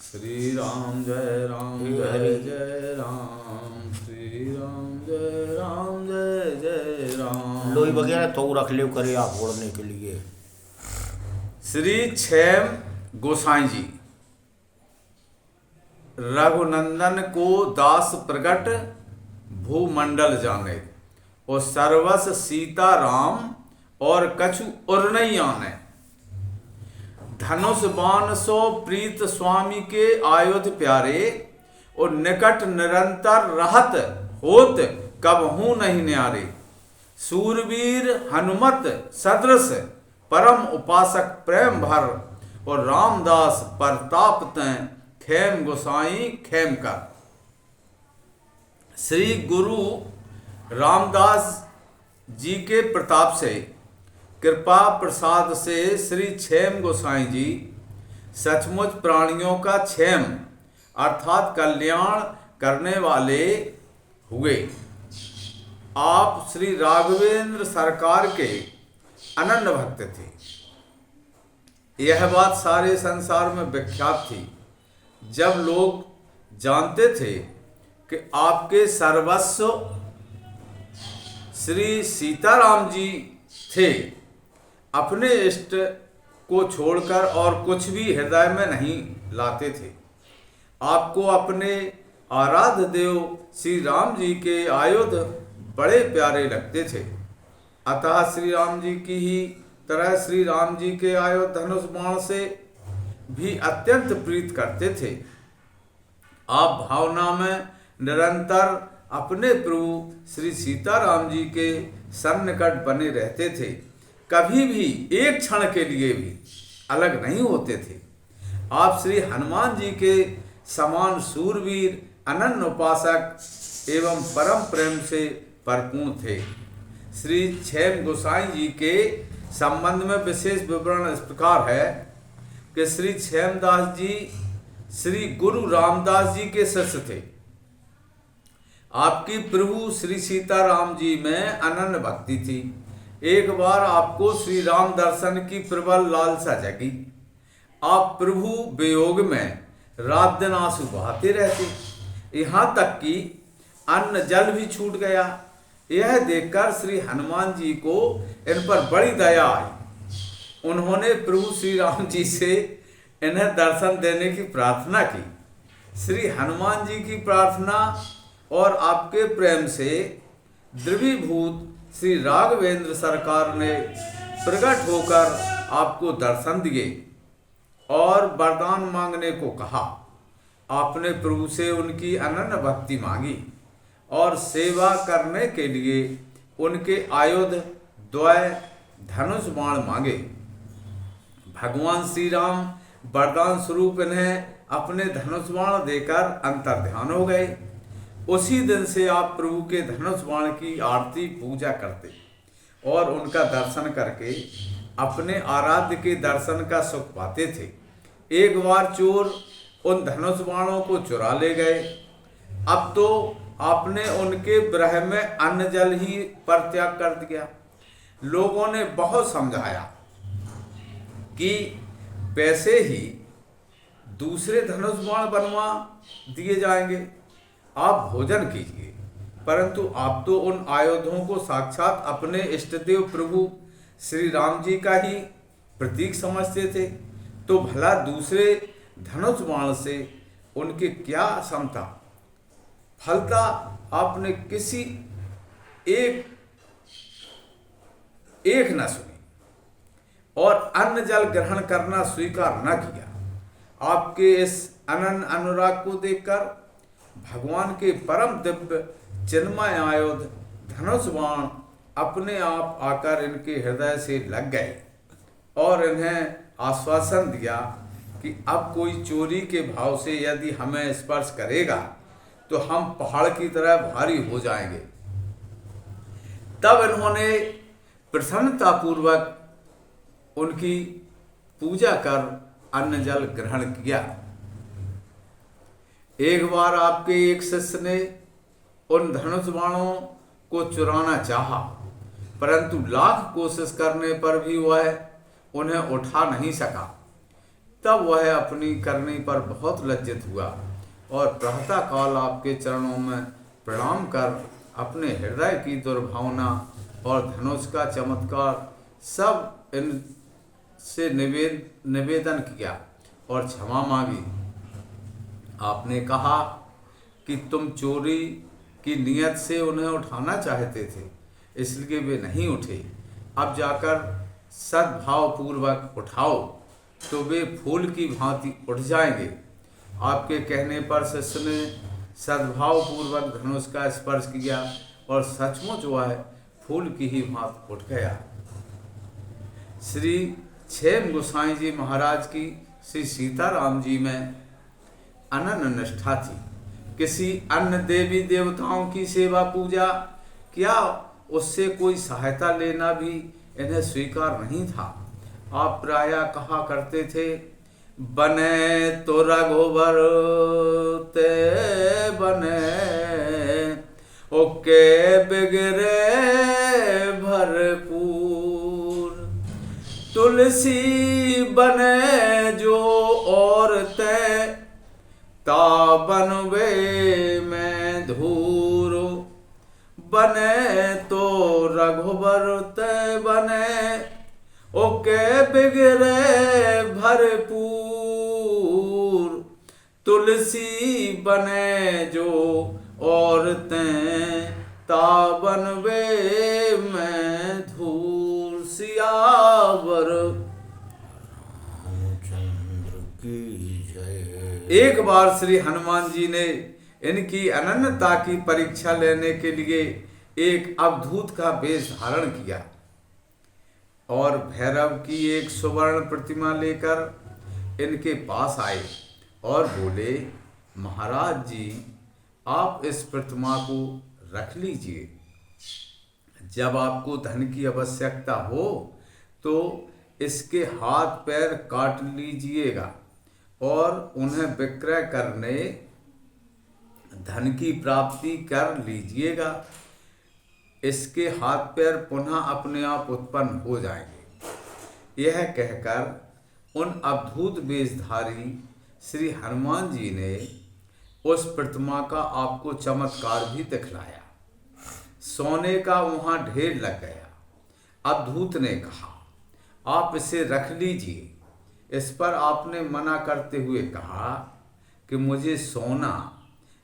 श्री राम जय जय राम, श्री राम जय जय राम। लोई वगैरह तो रख ले करे आप ओढ़ने के लिए। श्री क्षेम गोसाई जी, रघुनंदन को दास प्रगट भूमंडल जाने, और सर्वस सीता राम और कछु उर नहीं आने। धनुष बाण सो प्रीत स्वामी के आयुध प्यारे, और निकट निरंतर रहत होत कबहू नहीं न्यारे। सूरवीर हनुमत सदृश परम उपासक प्रेम भर, और रामदास प्रताप तैं खेम गोसाई खेम कर। श्री गुरु रामदास जी के प्रताप से, कृपा प्रसाद से श्री क्षेम गोसाई जी सचमुच प्राणियों का क्षेम अर्थात कल्याण करने वाले हुए। आप श्री राघवेंद्र सरकार के अनन्य भक्त थे। यह बात सारे संसार में विख्यात थी। जब लोग जानते थे कि आपके सर्वस्व श्री सीताराम जी थे, अपने इष्ट को छोड़कर और कुछ भी हृदय में नहीं लाते थे। आपको अपने आराध्य देव श्री राम जी के आयुध बड़े प्यारे लगते थे। अतः श्री राम जी की ही तरह श्री राम जी के आयुध धनुष बाण से भी अत्यंत प्रीत करते थे। आप भावना में निरंतर अपने प्रभु श्री सीताराम जी के सन्निकट बने रहते थे, कभी भी एक क्षण के लिए भी अलग नहीं होते थे। आप श्री हनुमान जी के समान सूरवीर अनन्य उपासक एवं परम प्रेम से भरपूर थे। श्री क्षेम गोसाई जी के संबंध में विशेष विवरण इस प्रकार है कि श्री क्षेमदास जी श्री गुरु रामदास जी के शिष्य थे। आपकी प्रभु श्री सीताराम जी में अनन्य भक्ति थी। एक बार आपको श्री राम दर्शन की प्रबल लालसा जगी। आप प्रभु वियोग में रात दिन आंसू बहाते रहते, यहाँ तक कि अन्न जल भी छूट गया। यह देखकर श्री हनुमान जी को इन पर बड़ी दया आई। उन्होंने प्रभु श्री राम जी से इन्हें दर्शन देने की प्रार्थना की। श्री हनुमान जी की प्रार्थना और आपके प्रेम से द्रवीभूत श्री राघवेंद्र सरकार ने प्रकट होकर आपको दर्शन दिए और वरदान मांगने को कहा। आपने प्रभु से उनकी अनन्य भक्ति मांगी और सेवा करने के लिए उनके आयुध द्वय धनुष बाण मांगे। भगवान श्री राम वरदान स्वरूप इन्हें अपने धनुष बाण देकर अंतर्ध्यान हो गए। उसी दिन से आप प्रभु के धनुष बाण की आरती पूजा करते और उनका दर्शन करके अपने आराध्य के दर्शन का सुख पाते थे। एक बार चोर उन धनुष बाणों को चुरा ले गए। अब तो आपने उनके विरह में अन्न जल ही परित्याग कर दिया। लोगों ने बहुत समझाया कि पैसे ही दूसरे धनुष बाण बनवा दिए जाएंगे, आप भोजन कीजिए। परंतु आप तो उन आयुधों को साक्षात अपने इष्टदेव प्रभु श्री राम जी का ही प्रतीक समझते थे, तो भला दूसरे धनुष बाण से उनके क्या क्षमता। फलता आपने किसी एक न सुनी और अन्न जल ग्रहण करना स्वीकार न किया। आपके इस अनन्य अनुराग को देखकर भगवान के परम दिव्य चिन्मय आयुध धनुष बाण अपने आप आकर इनके हृदय से लग गए और इन्हें आश्वासन दिया कि अब कोई चोरी के भाव से यदि हमें स्पर्श करेगा तो हम पहाड़ की तरह भारी हो जाएंगे। तब इन्होंने प्रसन्नतापूर्वक उनकी पूजा कर अन्न जल ग्रहण किया। एक बार आपके एक शिष्य ने उन धनुष बाणों को चुराना चाहा, परंतु लाख कोशिश करने पर भी वह उन्हें उठा नहीं सका। तब वह अपनी करनी पर बहुत लज्जित हुआ और प्रातः काल आपके चरणों में प्रणाम कर अपने हृदय की दुर्भावना और धनुष का चमत्कार सब इन से निवेदन किया और क्षमा मांगी। आपने कहा कि तुम चोरी की नियत से उन्हें उठाना चाहते थे, इसलिए वे नहीं उठे। अब जाकर सद्भावपूर्वक उठाओ तो वे फूल की भांति उठ जाएंगे। आपके कहने पर शिष्य ने सद्भावपूर्वक धनुष का स्पर्श किया और सचमुच वह फूल की ही भांति उठ गया। श्री छेम गोसाई जी महाराज की श्री सीताराम जी में अनन्य निष्ठा थी। किसी अन्य देवी देवताओं की सेवा पूजा क्या उससे कोई सहायता लेना भी इन्हें स्वीकार नहीं था। आप प्रायः कहा करते थे, बने तो रघुवर ते बने ओके बिगड़े भरपूर, तुलसी बने जो औरतें ता बनवे में धूर, बने तो रघुबर ते बने ओके बिगड़े भरपूर, तुलसी बने जो औरतें ता बनवे में धूर। सियावर रामचंद्र की जय। एक बार श्री हनुमान जी ने इनकी अनन्यता की परीक्षा लेने के लिए एक अवधूत का वेश धारण किया और भैरव की एक सुवर्ण प्रतिमा लेकर इनके पास आए और बोले, महाराज जी आप इस प्रतिमा को रख लीजिए। जब आपको धन की आवश्यकता हो तो इसके हाथ पैर काट लीजिएगा और उन्हें विक्रय करने धन की प्राप्ति कर लीजिएगा। इसके हाथ पैर पुनः अपने आप उत्पन्न हो जाएंगे। यह कहकर उन अद्भुत वेशधारी श्री हनुमान जी ने उस प्रतिमा का आपको चमत्कार भी दिखलाया। सोने का वहाँ ढेर लग गया। अद्भुत ने कहा, आप इसे रख लीजिए। इस पर आपने मना करते हुए कहा कि मुझे सोना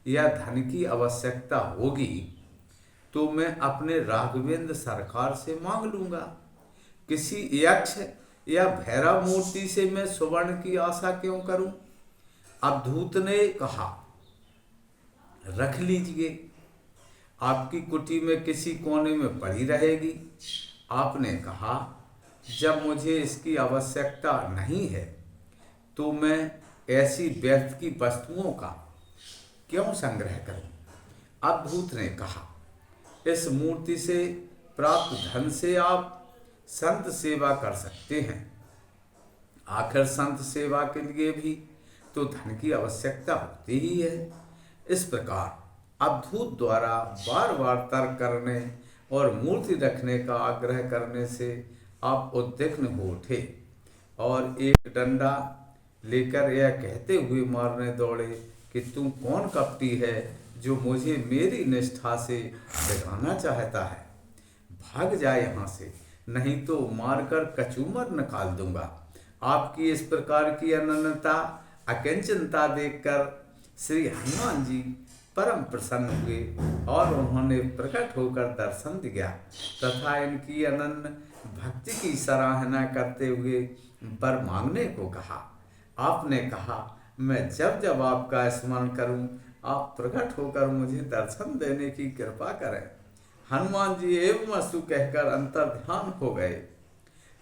या धन की आवश्यकता होगी तो मैं अपने राघवेंद्र सरकार से मांग लूँगा। किसी यक्ष या भैरव मूर्ति से मैं सुवर्ण की आशा क्यों करूं? अवधूत ने कहा, रख लीजिए, आपकी कुटी में किसी कोने में पड़ी रहेगी। आपने कहा, जब मुझे इसकी आवश्यकता नहीं है तो मैं ऐसी व्यर्थ की वस्तुओं का क्यों संग्रह करूं? अवधूत ने कहा, इस मूर्ति से प्राप्त धन से आप संत सेवा कर सकते हैं। आखिर संत सेवा के लिए भी तो धन की आवश्यकता होती ही है। इस प्रकार अवधूत द्वारा बार बार तर्क करने और मूर्ति रखने का आग्रह करने से आप उद्विग्न हो उठे और एक डंडा लेकर यह कहते हुए मारने दौड़े कि तू कौन कपटी है जो मुझे मेरी निष्ठा से डराना चाहता है। भाग जाए यहाँ से, नहीं तो मारकर कचूमर निकाल दूंगा। आपकी इस प्रकार की अनन्यता अकिंचनता देखकर श्री हनुमान जी परम प्रसन्न हुए और उन्होंने प्रकट होकर दर्शन दिया तथा इनकी अनन्य भक्ति की सराहना करते हुए वर मांगने को कहा। आपने कहा, मैं जब जब आपका स्मरण करूं आप प्रकट होकर मुझे दर्शन देने की कृपा करें। हनुमान जी एवं अस्तु कहकर अंतर ध्यान हो गए।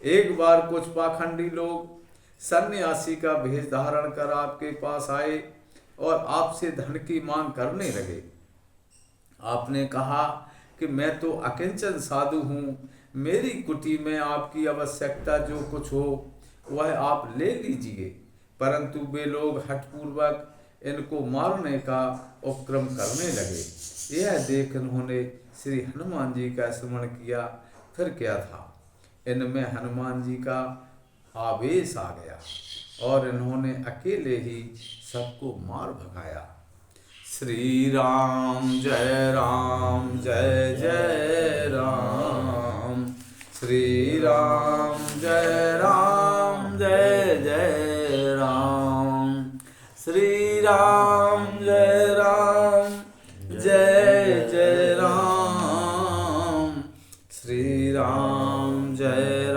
एक बार कुछ पाखंडी लोग सन्यासी का भेष धारण कर आपके पास आए और आपसे धन की मांग करने लगे। आपने कहा कि मैं तो अकिंचन साधु हूँ, मेरी कुटी में आपकी आवश्यकता जो कुछ हो वह आप ले लीजिए। परंतु वे लोग हठपूर्वक इनको मारने का उपक्रम करने लगे। यह देख उन्होंने श्री हनुमान जी का स्मरण किया। फिर क्या था, इनमें हनुमान जी का आवेश आ गया और इन्होंने अकेले ही सबको मार भगाया। श्री राम जय जय राम, श्री राम जय जय राम, श्री राम जय जय राम, श्री राम जय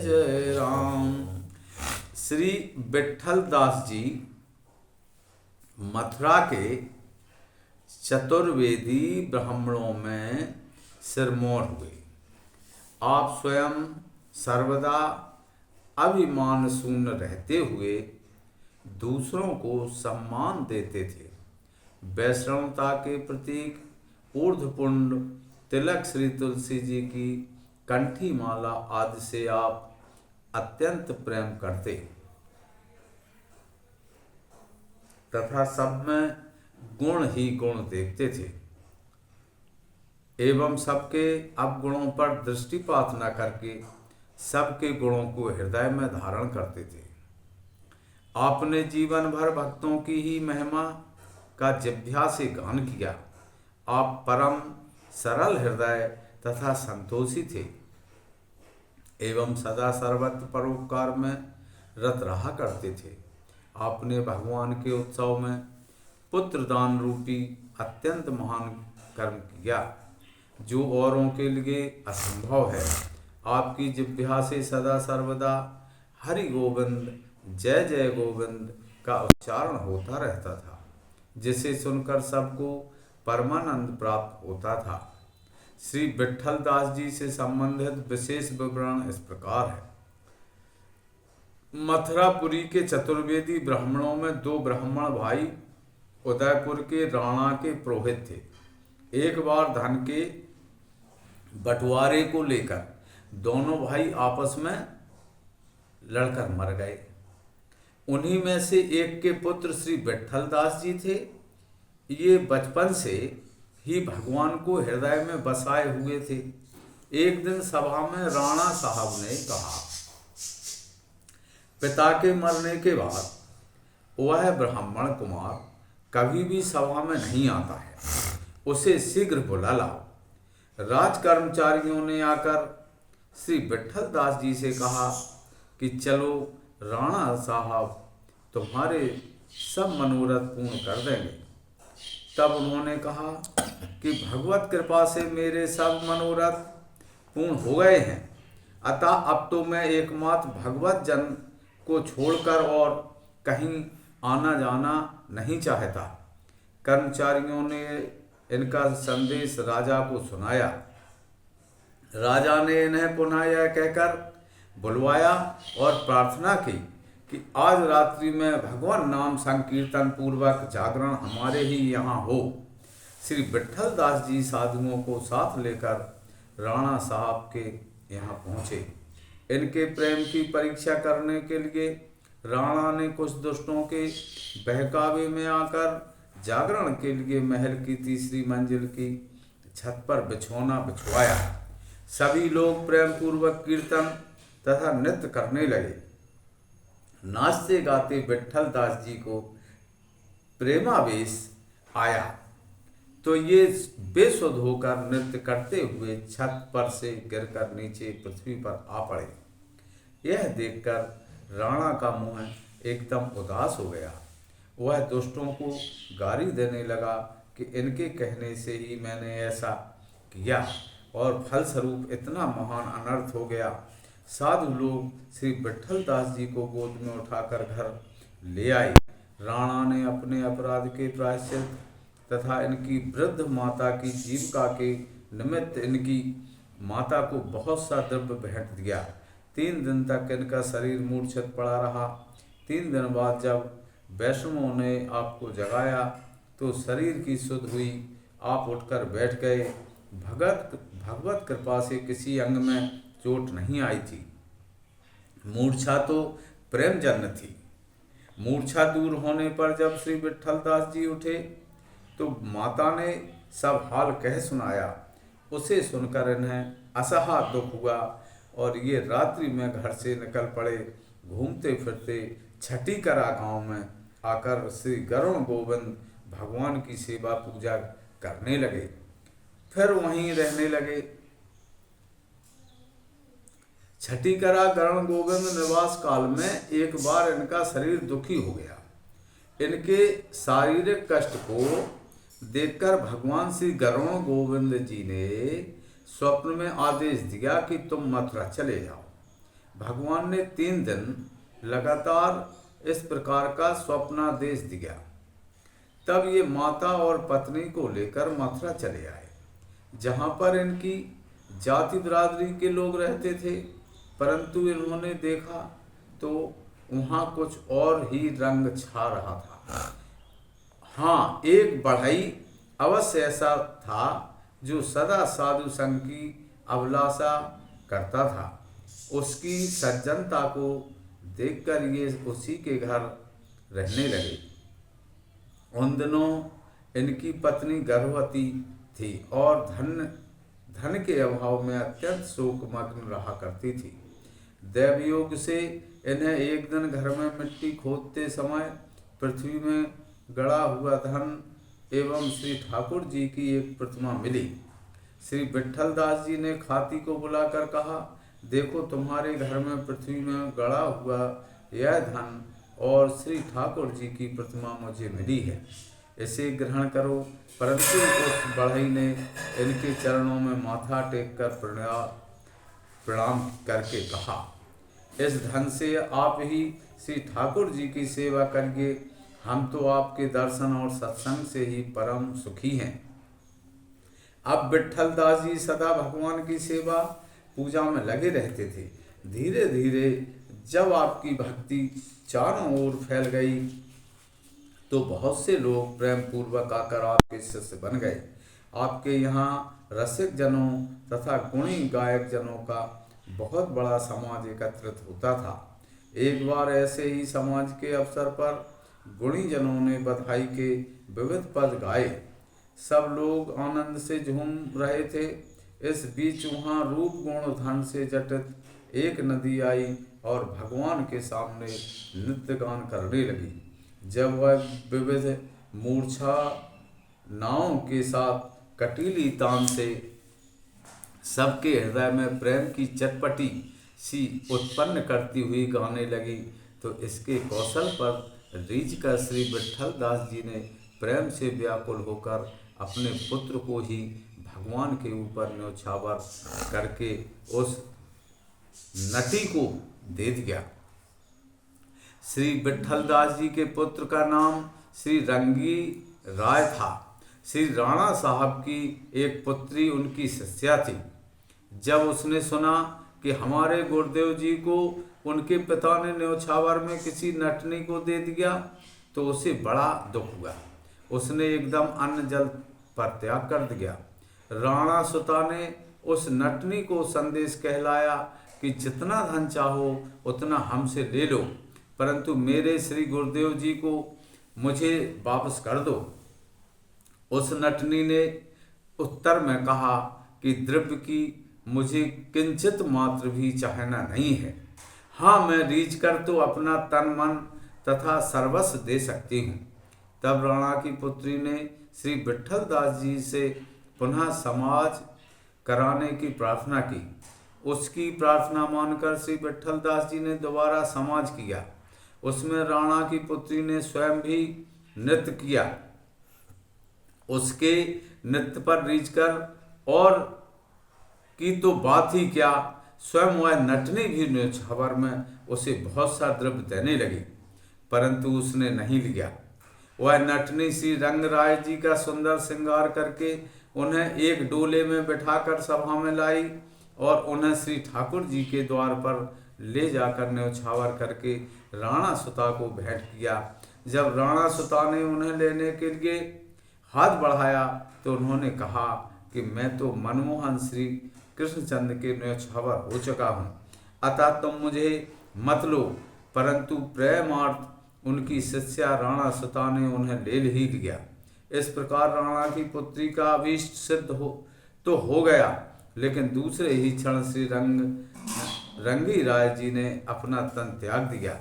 जय राम। श्री विट्ठल दास जी मथुरा के चतुर्वेदी ब्राह्मणों में सिरमौर हुए। आप स्वयं सर्वदा अभिमान शून्य रहते हुए दूसरों को सम्मान देते थे। वैष्णवता के प्रतीक ऊर्ध्वपुंड तिलक श्री तुलसी जी की कंठी माला आदि से आप अत्यंत प्रेम करते तथा सब में गुण ही गुण देखते थे एवं सबके अवगुणों पर दृष्टिपात न करके सबके गुणों को हृदय में धारण करते थे। आपने जीवन भर भक्तों की ही महिमा का जिह्वा से गान किया। आप परम सरल हृदय तथा संतोषी थे एवं सदा सर्वत्र परोपकार में रत रहा करते थे। आपने भगवान के उत्सव में पुत्र दान रूपी अत्यंत महान कर्म किया जो औरों के लिए असंभव है। आपकी जिह्वा से सदा सर्वदा हरि गोविंद जय गोविंद का उच्चारण होता रहता था, जिसे सुनकर सबको परमानंद प्राप्त होता था। श्री विट्ठल दास जी से संबंधित विशेष विवरण इस प्रकार है। मथुरापुरी के चतुर्वेदी ब्राह्मणों में दो ब्राह्मण भाई उदयपुर के राणा के पुरोहित थे। एक बार धन के बंटवारे को लेकर दोनों भाई आपस में लड़कर मर गए। उन्हीं में से एक के पुत्र श्री विट्ठल दास जी थे। ये बचपन से ही भगवान को हृदय में बसाए हुए थे। एक दिन सभा में राणा साहब ने कहा, पिता के मरने के बाद वह ब्राह्मण कुमार कभी भी सभा में नहीं आता है, उसे शीघ्र बुला लाओ। राज कर्मचारियों ने आकर श्री विट्ठल दास जी से कहा कि चलो राणा साहब तुम्हारे सब मनोरथ पूर्ण कर देंगे। तब उन्होंने कहा कि भगवत कृपा से मेरे सब मनोरथ पूर्ण हो गए हैं, अतः अब तो मैं एकमात्र भगवत जन को छोड़कर और कहीं आना जाना नहीं चाहता। कर्मचारियों ने इनका संदेश राजा को सुनाया। राजा ने इन्हें पुनः यह कहकर बुलवाया और प्रार्थना की कि आज रात्रि में भगवान नाम संकीर्तन पूर्वक जागरण हमारे ही यहाँ हो। श्री विट्ठल दास जी साधुओं को साथ लेकर राणा साहब के यहाँ पहुँचे। इनके प्रेम की परीक्षा करने के लिए राणा ने कुछ दुष्टों के बहकावे में आकर जागरण के लिए महल की तीसरी मंजिल की छत पर बिछौना बिछवाया। सभी लोग प्रेम पूर्वक कीर्तन तथा नृत्य करने लगे। नाचते गाते विट्ठल दास जी को प्रेमावेश आया तो ये बेसुध होकर नृत्य करते हुए छत पर से गिरकर नीचे पृथ्वी पर आ पड़े। यह देखकर राणा का मुंह एकदम उदास हो गया। वह दुष्टों को गाली देने लगा कि इनके कहने से ही मैंने ऐसा किया और फलस्वरूप इतना महान अनर्थ हो गया। साधु लोग श्री विट्ठल दास जी को गोद में उठाकर घर ले आए। राणा ने अपने अपराध के प्रायश्चित तथा इनकी वृद्ध माता की जीविका के निमित्त इनकी माता को बहुत सा द्रव्य भेंट दिया। 3 दिन तक इनका शरीर मूर्छित पड़ा रहा। 3 दिन बाद जब वैष्णवों ने आपको जगाया तो शरीर की सुध हुई। आप उठकर बैठ गए। भगवत कृपा से किसी अंग में चोट नहीं आई थी। मूर्छा तो प्रेमजन्य थी। मूर्छा दूर होने पर जब श्री विट्ठल दास जी उठे तो माता ने सब हाल कह सुनाया। उसे सुनकर इन्हें असहा दुख हुआ और ये रात्रि में घर से निकल पड़े। घूमते फिरते छठीकरा गांव में आकर श्री गरुण गोविंद भगवान की सेवा पूजा करने लगे, फिर वहीं रहने लगे। छठीकरा गरुण गोविंद निवास काल में एक बार इनका शरीर दुखी हो गया। इनके शारीरिक कष्ट को देखकर भगवान श्री गरुण गोविंद जी ने स्वप्न में आदेश दिया कि तुम मथुरा चले जाओ। भगवान ने 3 दिन लगातार इस प्रकार का स्वप्नादेश दिया। तब ये माता और पत्नी को लेकर मथुरा चले आए, जहाँ पर इनकी जाति बिरादरी के लोग रहते थे। परंतु इन्होंने देखा तो वहाँ कुछ और ही रंग छा रहा था। हाँ, एक बढ़ई अवश्य ऐसा था जो सदा साधु संग की अभिलाषा करता था। उसकी सज्जनता को देखकर ये उसी के घर रहने लगे। उन दिनों इनकी पत्नी गर्भवती थी और धन के अभाव में अत्यंत शोकमग्न रहा करती थी। दैवयोग से इन्हें एक दिन घर में मिट्टी खोदते समय पृथ्वी में गड़ा हुआ धन एवं श्री ठाकुर जी की एक प्रतिमा मिली। श्री विट्ठल दास जी ने खाती को बुलाकर कहा, देखो तुम्हारे घर में पृथ्वी में गड़ा हुआ यह धन और श्री ठाकुर जी की प्रतिमा मुझे मिली है, इसे ग्रहण करो। परंतु उस बढ़ई ने इनके चरणों में माथा टेक कर प्रणाम करके कहा, इस धन से आप ही श्री ठाकुर जी की सेवा करिए, हम तो आपके दर्शन और सत्संग से ही परम सुखी हैं। अब विट्ठल दास जी सदा भगवान की सेवा पूजा में लगे रहते थे। धीरे धीरे जब आपकी भक्ति चारों ओर फैल गई तो बहुत से लोग प्रेम पूर्वक आकर आपके शिष्य बन गए। आपके यहाँ रसिक जनों तथा गुणी गायक जनों का बहुत बड़ा समाज एकत्रित होता था। एक बार ऐसे ही समाज के अवसर पर गुणी जनों ने बधाई के विविध पद गाए। सब लोग आनंद से झूम रहे थे। इस बीच वहाँ रूप गुण धन से जटित एक नदी आई और भगवान के सामने नृत्य गान करने लगी। जब वह विविध मूर्छा नावों के साथ कटीली तान से सबके हृदय में प्रेम की चटपटी सी उत्पन्न करती हुई गाने लगी, तो इसके कौशल पर रीझ कर श्री विट्ठल दास जी ने प्रेम से व्याकुल होकर अपने पुत्र को ही भगवान के ऊपर न्योछावर करके उस नटी को दे दिया। श्री विट्ठल दास जी के पुत्र का नाम श्री रंगी राय था। श्री राणा साहब की एक पुत्री उनकी शिष्या थी। जब उसने सुना कि हमारे गुरुदेव जी को उनके पिता ने न्योछावर में किसी नटनी को दे दिया तो उसे बड़ा दुख हुआ। उसने एकदम अन्न जल पर त्याग कर दिया। राणा सुता ने उस नटनी को संदेश कहलाया कि जितना धन चाहो उतना हमसे ले लो, परंतु मेरे श्री गुरुदेव जी को मुझे वापस कर दो। उस नटनी ने उत्तर में कहा कि द्रव्य की मुझे किंचित मात्र भी चाहना नहीं है। हाँ, मैं रीझ कर तो अपना तन मन तथा सर्वस्व दे सकती हूँ। तब राणा की पुत्री ने श्री विट्ठल दास जी से पुनः समाज कराने की प्रार्थना की। उसकी प्रार्थना मानकर श्री विट्ठल दास जी ने दोबारा समाज किया। उसमें राणा की पुत्री ने स्वयं भी नृत्य किया। उसके नृत्य पर रीझ कर और की तो बात ही क्या, स्वयं वह नटनी भी न्योछावर में उसे बहुत सा द्रव्य देने लगी, परंतु उसने नहीं लिया। वह नटनी श्री रंगराय जी का सुंदर श्रृंगार करके उन्हें एक डोले में बिठाकर सभा में लाई और उन्हें श्री ठाकुर जी के द्वार पर ले जाकर न्योछावर करके राणा सुता को भेंट किया। जब राणा सुता ने उन्हें लेने के लिए हाथ बढ़ाया तो उन्होंने कहा कि मैं तो मनमोहन श्री कृष्णचंद्र के न्योछावर हो चुका हूँ, अतः तुम मुझे मत लो। परंतु प्रेमार्थ उनकी शिष्या राणा सुता ने उन्हें ले ही लिया। इस प्रकार राणा की पुत्री का अभीष्ट सिद्ध हो गया, लेकिन दूसरे ही क्षण श्री रंग रंगी राय जी ने अपना तन त्याग दिया।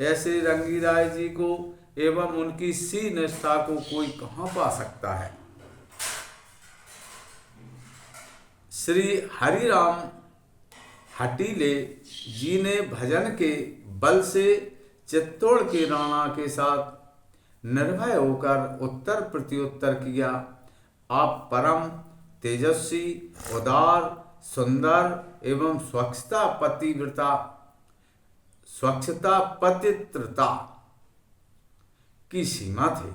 ऐसे रंगी राय जी को एवं उनकी सी निष्ठा को कोई कहाँ पा सकता है। श्री हरिराम हटीले जी ने भजन के बल से चित्तौड़ के राणा के साथ निर्भय होकर उत्तर प्रत्युत्तर किया। आप परम तेजस्वी, उदार, सुंदर एवं स्वच्छता पतित्रता की सीमा थे।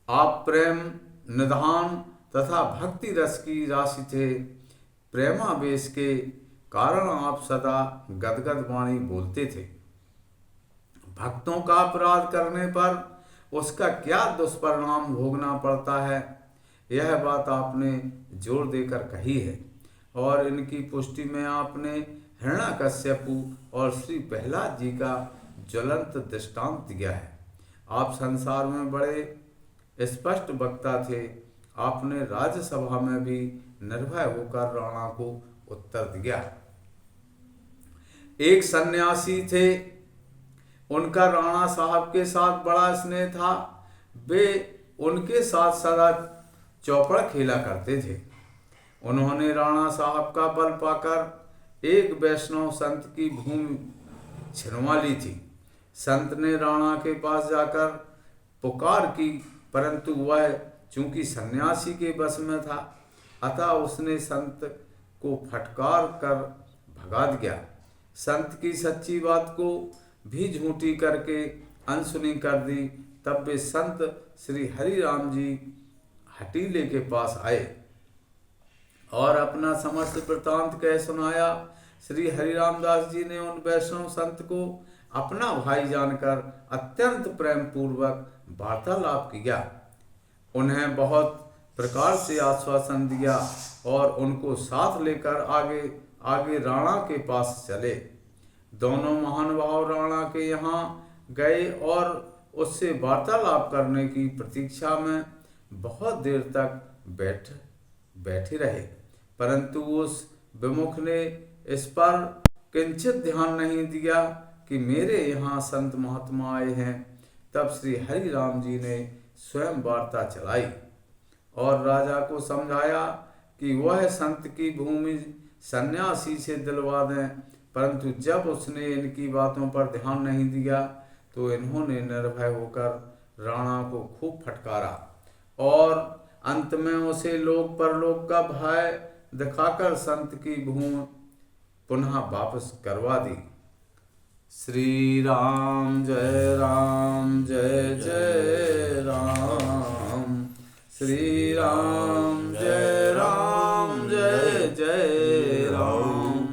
आप प्रेम, निधान तथा भक्ति रस की राशि थे। प्रेमावेश के कारण आप सदा गदगद वाणी बोलते थे। भक्तों का अपराध करने पर उसका क्या दुष्परिणाम भोगना पड़ता है, यह बात आपने जोर देकर कही है। और इनकी पुष्टि में आपने हिरण्याकश्यपु और श्री प्रहलाद जी का ज्वलंत दृष्टांत दिया है। आप संसार में बड़े स्पष्ट वक्ता थे। आपने राज्यसभा में भी निर्भय होकर राणा को उत्तर दिया। एक सन्यासी थे, उनका राणा साहब के साथ बड़ा स्नेह था। वे उनके साथ सदा चौपड़ खेला करते थे। उन्होंने राणा साहब का बल पाकर एक वैष्णव संत की भूमि छिनवा ली थी। संत ने राणा के पास जाकर पुकार की, परंतु वह चूंकि सन्यासी के बस में था, अतः उसने संत को फटकार कर भगा दिया। संत की सच्ची बात को भी झूठी करके अनसुनी कर दी। तब वे संत श्री हरिराम जी हटीले के पास आए और अपना समस्त वृत्तांत कह सुनाया। श्री हरिराम दास जी ने उन वैष्णव संत को अपना भाई जानकर अत्यंत प्रेम पूर्वक वार्तालाप किया। उन्हें बहुत प्रकार से आश्वासन दिया और उनको साथ लेकर आगे राणा के पास चले। दोनों महानुभाव राणा के यहाँ गए और उससे वार्तालाप करने की प्रतीक्षा में बहुत देर तक बैठे रहे, परंतु उस विमुख ने इस पर किंचित ध्यान नहीं दिया कि मेरे यहाँ संत महात्मा आए हैं। तब श्री हरिराम जी ने स्वयं वार्ता चलाई और राजा को समझाया कि वह संत की भूमि सन्यासी से दिलवा दें, परंतु जब उसने इनकी बातों पर ध्यान नहीं दिया तो इन्होंने निर्भय होकर राणा को खूब फटकारा और अंत में उसे लोक परलोक का भय दिखाकर संत की भूमि पुनः वापस करवा दी। श्री राम जय राम जय जय राम, श्री राम जय जय राम।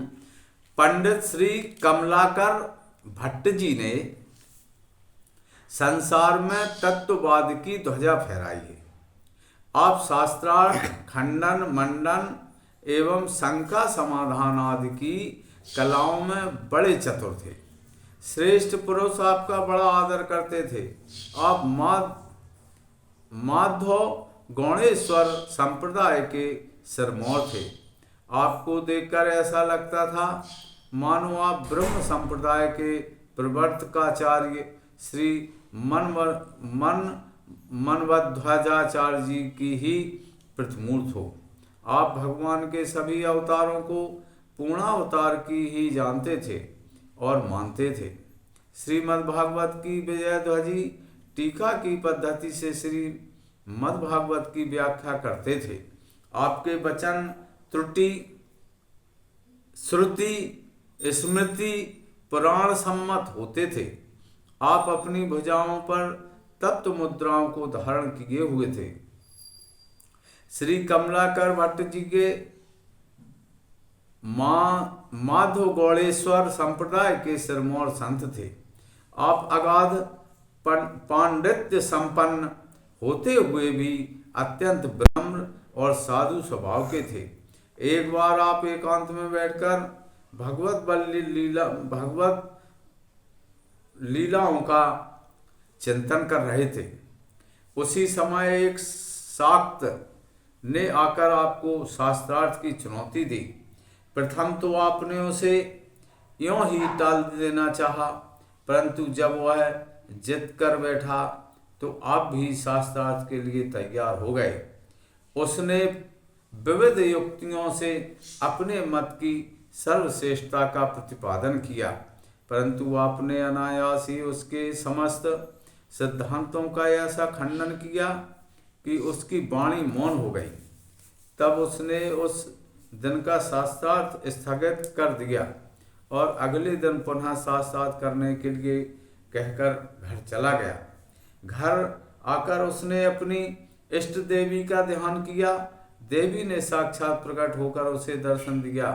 पंडित श्री कमलाकर भट्ट जी ने संसार में तत्ववाद की ध्वजा फहराई है। आप शास्त्रार्थ, खंडन, मंडन एवं शंका समाधान आदि की कलाओं में बड़े चतुर थे। श्रेष्ठ पुरुष आपका बड़ा आदर करते थे। आप माधव गौणेश्वर संप्रदाय के सिरमौर थे। आपको देखकर ऐसा लगता था मानो आप ब्रह्म संप्रदाय के प्रवर्तकाचार्य श्री मनवध्वजाचार्य जी की ही प्रतिमूर्त हो। आप भगवान के सभी अवतारों को पूर्णावतार की ही जानते थे और मानते थे। श्रीमद्भागवत की विजय ध्वजी टीका की पद्धति से श्रीमद्भागवत की व्याख्या करते थे। आपके वचन त्रुटि, श्रुति, स्मृति, पुराण सम्मत होते थे। आप अपनी भुजाओं पर तप्त मुद्राओं को धारण किए हुए थे। श्री कमलाकर भट्ट जी के माधव गौड़ेश्वर संप्रदाय के सिरमौर संत थे। आप अगाध पांडित्य संपन्न होते हुए भी अत्यंत ब्रह्म और साधु स्वभाव के थे। एक बार आप एकांत में बैठकर भगवत लीलाओं का चिंतन कर रहे थे। उसी समय एक शाक्त ने आकर आपको शास्त्रार्थ की चुनौती दी। प्रथम तो आपने उसे यूं ही टाल देना चाहा, परंतु जब वह जिद कर बैठा तो आप भी शास्त्रार्थ के लिए तैयार हो गए। उसने विविध युक्तियों से अपने मत की सर्वश्रेष्ठता का प्रतिपादन किया, परंतु आपने अनायास ही उसके समस्त सिद्धांतों का ऐसा खंडन किया कि उसकी वाणी मौन हो गई। तब उसने उस दिन का शास्त्रार्थ स्थगित कर दिया और अगले दिन पुनः शास्त्रार्थ करने के लिए कहकर घर चला गया। घर आकर उसने अपनी इष्ट देवी का ध्यान किया। देवी ने साक्षात प्रकट होकर उसे दर्शन दिया।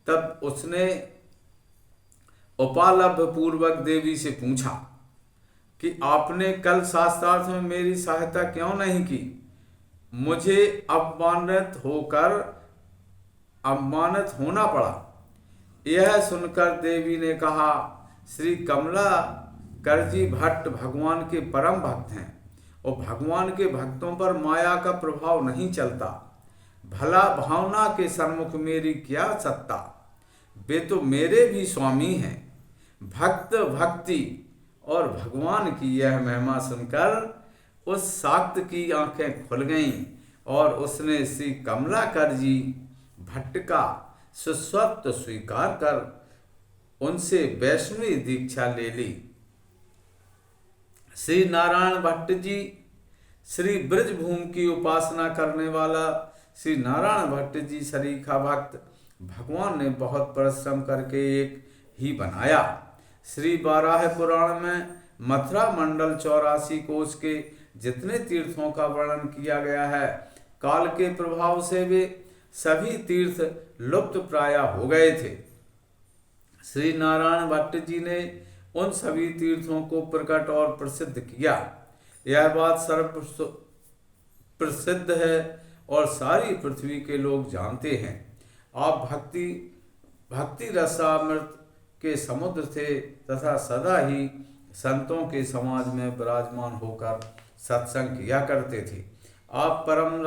तब उसने उपालभ पूर्वक देवी से पूछा कि आपने कल शास्त्रार्थ में मेरी सहायता क्यों नहीं की? मुझे अपमानित होना पड़ा। यह सुनकर देवी ने कहा, श्री कमला करजी भट्ट भगवान के परम भक्त हैं और भगवान के भक्तों पर माया का प्रभाव नहीं चलता। भला भावना के सन्मुख मेरी क्या सत्ता? वे तो मेरे भी स्वामी हैं। भक्त भक्ति और भगवान की यह महिमा सुनकर उस शाक्त की आंखें खुल गईं और उसने श्री कमलाकर जी भट्ट का सुस्वत्व स्वीकार कर उनसे वैष्णवी दीक्षा ले ली। श्री नारायण भट्ट जी श्री ब्रजभूमि की उपासना करने वाला श्री नारायण भट्ट जी सरीखा भक्त भगवान ने बहुत परिश्रम करके एक ही बनाया। श्री बाराह पुराण में मथुरा मंडल 84 कोश के जितने तीर्थों का वर्णन किया गया है, काल के प्रभाव से वे सभी तीर्थ लुप्त प्राय हो गए थे। श्री नारायण भट्ट जी ने उन सभी तीर्थों को प्रकट और प्रसिद्ध किया। यह बात सर्व प्रसिद्ध है और सारी पृथ्वी के लोग जानते हैं। आप भक्ति रसामृत के समुद्र थे तथा सदा ही संतों के समाज में विराजमान होकर सत्संग किया करते थे। आप परम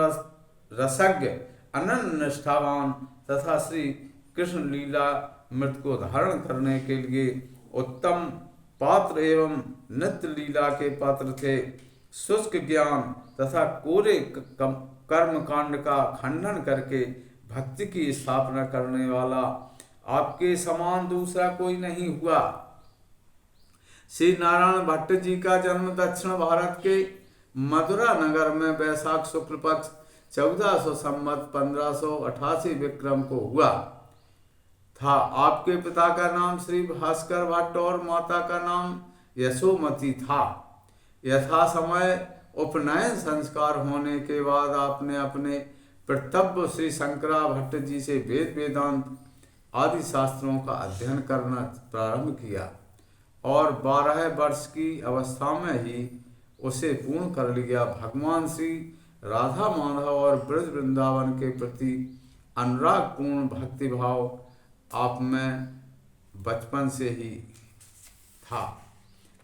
रसज्ञ अनन्य निष्ठावान तथा श्री कृष्ण लीला मृत को धारण करने के लिए उत्तम पात्र एवं नित्य लीला के पात्र थे। शुष्क ज्ञान तथा कोरे कर्म कांड का खंडन करके भक्ति की स्थापना करने वाला आपके समान दूसरा कोई नहीं हुआ। श्री नारायण भट्ट जी का जन्म दक्षिण भारत के मथुरा नगर में वैशाख शुक्ल पक्ष 1400 संवत 1588 विक्रम को हुआ था। आपके पिता का नाम श्री भास्कर भट्ट और माता का नाम यशोमती था। यथा समय उपनयन संस्कार होने के बाद आपने अपने पितृव्य श्री शंकरा भट्ट जी से वेद वेदांत आदि शास्त्रों का अध्ययन करना प्रारंभ किया और 12 वर्ष की अवस्था में ही उसे पूर्ण कर लिया। भगवान श्री राधा माधव और ब्रज वृंदावन के प्रति अनुरागपूर्ण भक्तिभाव आप में बचपन से ही था।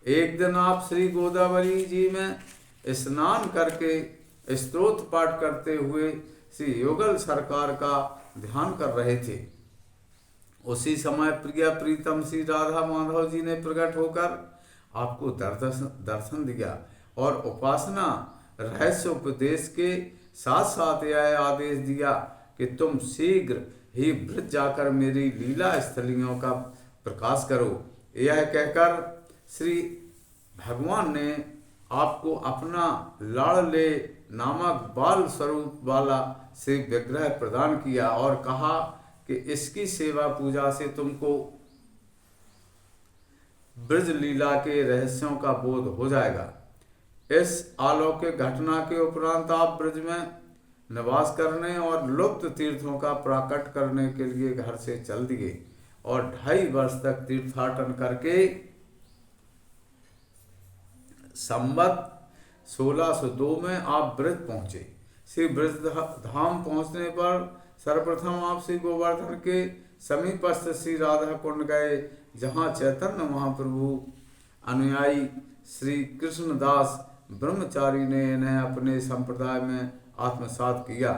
एक दिन आप श्री गोदावरी जी में स्नान करके स्तोत्र पाठ करते हुए श्री युगल सरकार का ध्यान कर रहे थे। उसी समय प्रिया प्रीतम श्री राधा माधव जी ने प्रकट होकर आपको दर्शन दिया और उपासना रहस्य उपदेश के साथ साथ यह आदेश दिया कि तुम शीघ्र ही ब्रज जाकर मेरी लीला स्थलियों का प्रकाश करो। यह कहकर श्री भगवान ने आपको अपना लाड़ले नामक बाल स्वरूप वाला से विग्रह प्रदान किया और कहा कि इसकी सेवा पूजा से तुमको ब्रज लीला के रहस्यों का बोध हो जाएगा। इस अलौकिक घटना के उपरांत आप ब्रज में निवास करने और लुप्त तीर्थों का प्राकट करने के लिए घर से चल दिए और 2.5 वर्ष तक तीर्थाटन करके संवत 1602 में आप ब्रज पहुंचे। श्री ब्रज धाम पहुंचने पर सर्वप्रथम आप श्री गोवर्धन के समीपस्थ श्री राधा कुंड गए, जहां चैतन्य महाप्रभु अनुयायी श्री कृष्णदास ब्रह्मचारी ने इन्हें अपने संप्रदाय में आत्मसात किया।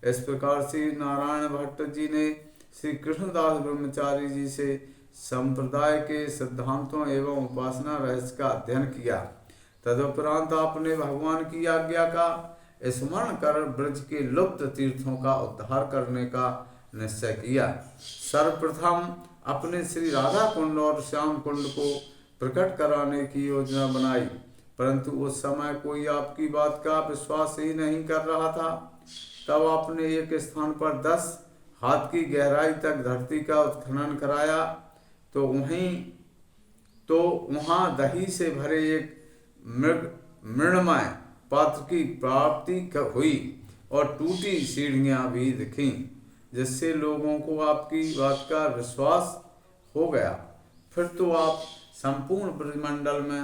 इस प्रकार श्री नारायण भट्ट जी ने श्री कृष्णदास ब्रह्मचारी जी से संप्रदाय के सिद्धांतों एवं उपासना रहस्य का अध्ययन किया। तदुपरांत आपने भगवान की आज्ञा का स्मरण कर ब्रज के लुप्त तीर्थों का उद्धार करने का निश्चय किया। सर्वप्रथम अपने श्री राधा कुंड और श्याम कुंड को प्रकट कराने की योजना बनाई, परंतु उस समय कोई आपकी बात का विश्वास ही नहीं कर रहा था। तब आपने एक स्थान पर 10 हाथ की गहराई तक धरती का उत्खनन कराया, तो वहाँ दही से भरे एक मृणमय पात्र की प्राप्ति हुई और टूटी सीढ़ियाँ भी दिखीं, जिससे लोगों को आपकी बात का विश्वास हो गया। फिर तो आप संपूर्ण ब्रजमंडल में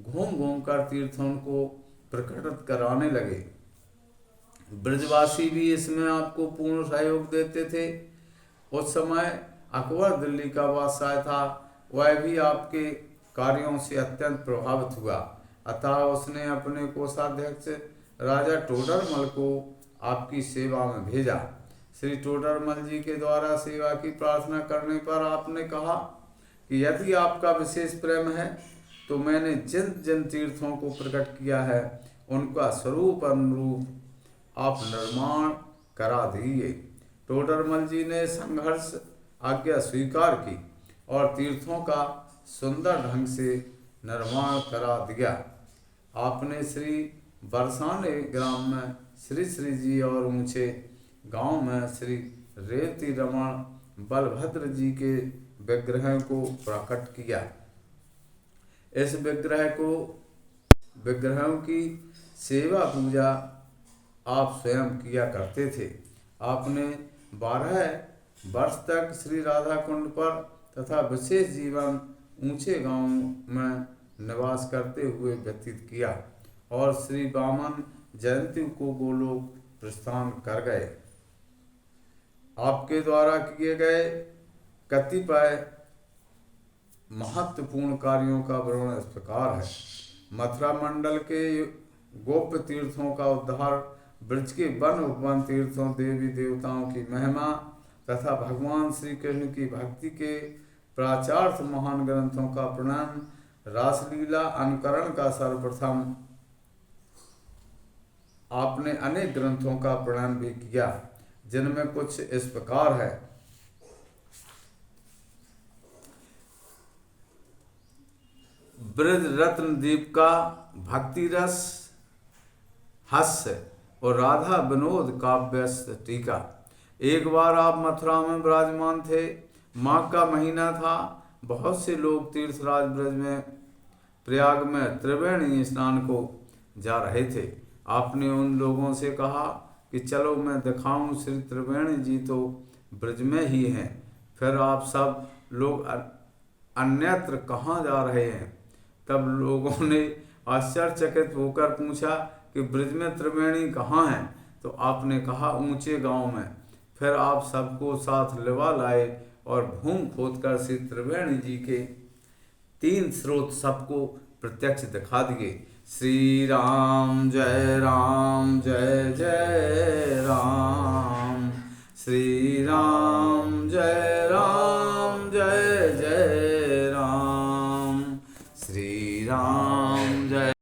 घूम घूम कर तीर्थों को प्रकटित कराने लगे। ब्रजवासी भी इसमें आपको पूर्ण सहयोग देते थे। उस समय अकबर दिल्ली का बादशाह था, वह भी आपके कार्यों से अत्यंत प्रभावित हुआ। अतः उसने अपने कोषाध्यक्ष राजा टोडरमल को आपकी सेवा में भेजा। श्री टोडरमल जी के द्वारा सेवा की प्रार्थना करने पर आपने कहा कि यदि आपका विशेष प्रेम है तो मैंने जिन जिन तीर्थों को प्रकट किया है उनका स्वरूप अनुरूप आप निर्माण करा दीजिए। टोडरमल जी ने संघर्ष आज्ञा स्वीकार की और तीर्थों का सुंदर ढंग से निर्माण करा दिया। आपने श्री बरसाने ग्राम में श्री श्री जी और ऊंचे गांव में श्री रेवती रमण बलभद्र जी के विग्रह को प्रकट किया। इस विग्रहों की सेवा पूजा आप स्वयं किया करते थे। आपने 12 वर्ष तक श्री राधा कुंड पर तथा विशेष जीवन ऊंचे गांव में निवास करते हुए व्यतीत किया और श्री वामन जयंती को गोलोक प्रस्थान कर गए। आपके द्वारा किए गए कतिपय महत्वपूर्ण कार्यों का वर्णन इस प्रकार है। मथुरा मंडल के गोप्य तीर्थों का उद्धार, ब्रज के वन उपवन तीर्थों, देवी देवताओं की महिमा तथा भगवान श्री कृष्ण की भक्ति के प्राचार्थ महान ग्रंथों का प्रणयन, रासलीला अनुकरण का सर्वप्रथम आपने अनेक ग्रंथों का प्रणयन भी किया, जिनमें कुछ इस प्रकार है। ब्रज रत्न दीप का भक्ति रस हास्य और राधा विनोद काव्य टीका। एक बार आप मथुरा में विराजमान थे। माघ का महीना था। बहुत से लोग तीर्थराज ब्रज में प्रयाग में त्रिवेणी स्नान को जा रहे थे। आपने उन लोगों से कहा कि चलो मैं दिखाऊं, श्री त्रिवेणी जी तो ब्रज में ही हैं, फिर आप सब लोग अन्यत्र कहाँ जा रहे हैं। तब लोगों ने आश्चर्यचकित होकर पूछा कि ब्रज में त्रिवेणी कहाँ हैं। तो आपने कहा ऊंचे गांव में। फिर आप सबको साथ लिवा लाए और भूमि खोदकर श्री त्रिवेणी जी के 3 स्रोत सबको प्रत्यक्ष दिखा दिए। श्री राम जय जय राम, श्री राम